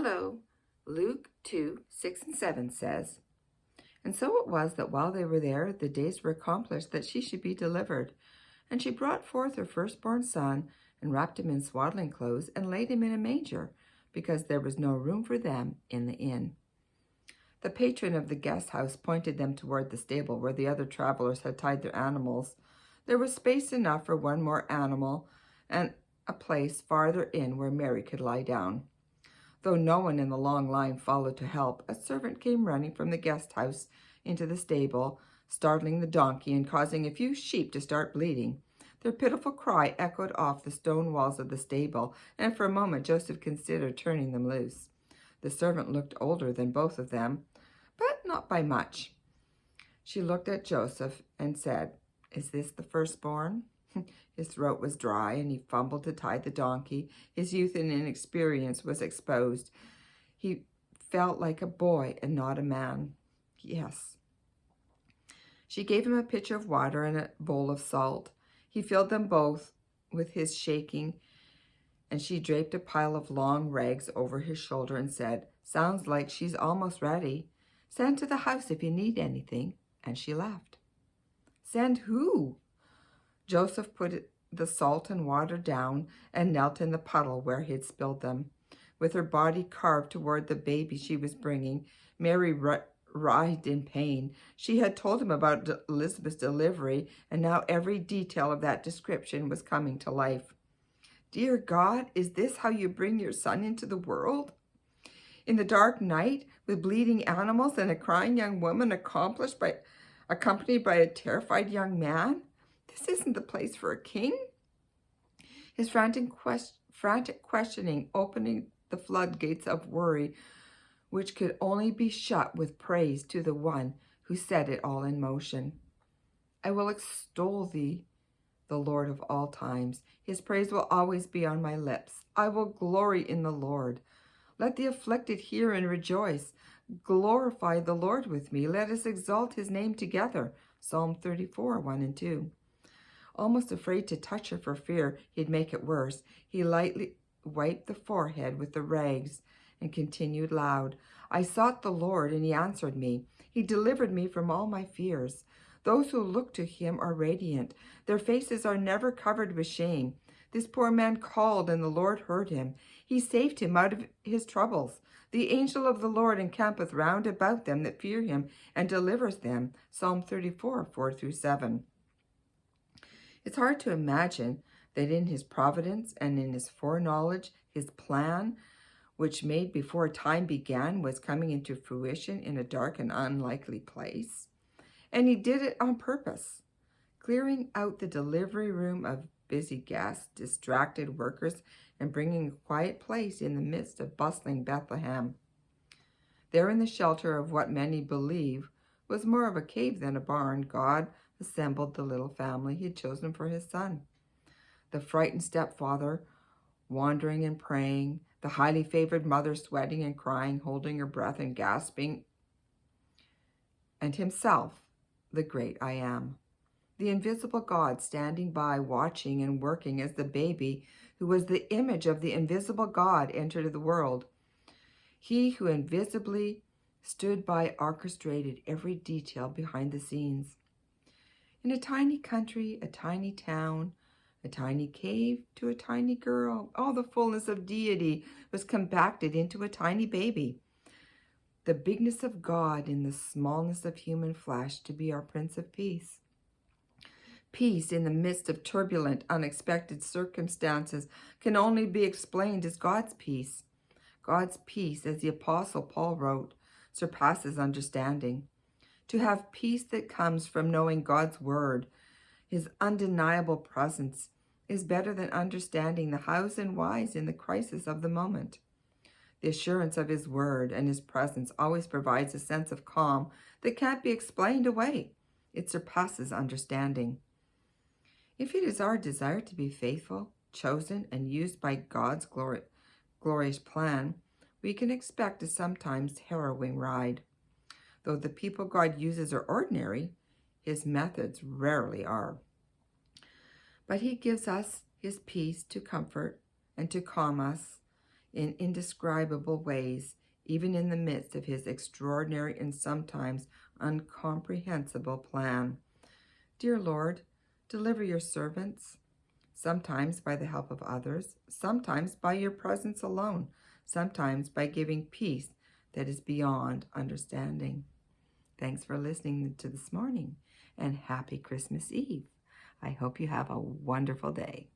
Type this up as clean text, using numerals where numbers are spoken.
Hello. Luke 2, 6 and 7 says, And so it was that while they were there, the days were accomplished that she should be delivered. And she brought forth her firstborn son, and wrapped him in swaddling clothes, and laid him in a manger, because there was no room for them in the inn. The patron of the guest house pointed them toward the stable where the other travelers had tied their animals. There was space enough for one more animal, and a place farther in where Mary could lie down. Though no one in the long line followed to help, a servant came running from the guest house into the stable, startling the donkey and causing a few sheep to start bleating. Their pitiful cry echoed off the stone walls of the stable, and for a moment Joseph considered turning them loose. The servant looked older than both of them, but not by much. She looked at Joseph and said, "Is this the firstborn?" His throat was dry, and he fumbled to tie the donkey. His youth and inexperience was exposed. He felt like a boy and not a man. Yes. She gave him a pitcher of water and a bowl of salt. He filled them both with his shaking, and she draped a pile of long rags over his shoulder and said, "Sounds like she's almost ready. Send to the house if you need anything." And she left. Send who? Joseph put the salt and water down and knelt in the puddle where he had spilled them. With her body carved toward the baby she was bringing, Mary writhed in pain. She had told him about Elizabeth's delivery, and now every detail of that description was coming to life. "Dear God, is this how you bring your son into the world? In the dark night, with bleeding animals and a crying young woman accompanied by a terrified young man? This isn't the place for a king." His frantic questioning opening the floodgates of worry, which could only be shut with praise to the one who set it all in motion. "I will extol thee, the Lord of all times. His praise will always be on my lips. I will glory in the Lord. Let the afflicted hear and rejoice. Glorify the Lord with me. Let us exalt his name together." Psalm 34, 1 and 2. Almost afraid to touch her for fear he'd make it worse, he lightly wiped the forehead with the rags and continued loud, "I sought the Lord, and he answered me. He delivered me from all my fears. Those who look to him are radiant. Their faces are never covered with shame. This poor man called, and the Lord heard him. He saved him out of his troubles. The angel of the Lord encampeth round about them that fear him, and delivers them." Psalm 34, 4 through 7. It's hard to imagine that in his providence and in his foreknowledge, his plan, which made before time began, was coming into fruition in a dark and unlikely place. And he did it on purpose, clearing out the delivery room of busy guests, distracted workers, and bringing a quiet place in the midst of bustling Bethlehem. There in the shelter of what many believe was more of a cave than a barn, God assembled the little family he had chosen for his son. The frightened stepfather wandering and praying, the highly favored mother sweating and crying, holding her breath and gasping, and himself, the great I Am. The invisible God standing by, watching and working as the baby who was the image of the invisible God entered the world. He who invisibly stood by orchestrated every detail behind the scenes. In a tiny country, a tiny town, a tiny cave to a tiny girl, all the fullness of deity was compacted into a tiny baby. The bigness of God in the smallness of human flesh to be our Prince of Peace. Peace in the midst of turbulent, unexpected circumstances can only be explained as God's peace. God's peace, as the Apostle Paul wrote, surpasses understanding. To have peace that comes from knowing God's word, his undeniable presence, is better than understanding the hows and whys in the crisis of the moment. The assurance of his word and his presence always provides a sense of calm that can't be explained away. It surpasses understanding. If it is our desire to be faithful, chosen, and used by God's glorious plan, we can expect a sometimes harrowing ride. Though the people God uses are ordinary, his methods rarely are. But he gives us his peace to comfort and to calm us in indescribable ways, even in the midst of his extraordinary and sometimes incomprehensible plan. Dear Lord, deliver your servants, sometimes by the help of others, sometimes by your presence alone, sometimes by giving peace that is beyond understanding. Thanks for listening to this morning, and happy Christmas Eve. I hope you have a wonderful day.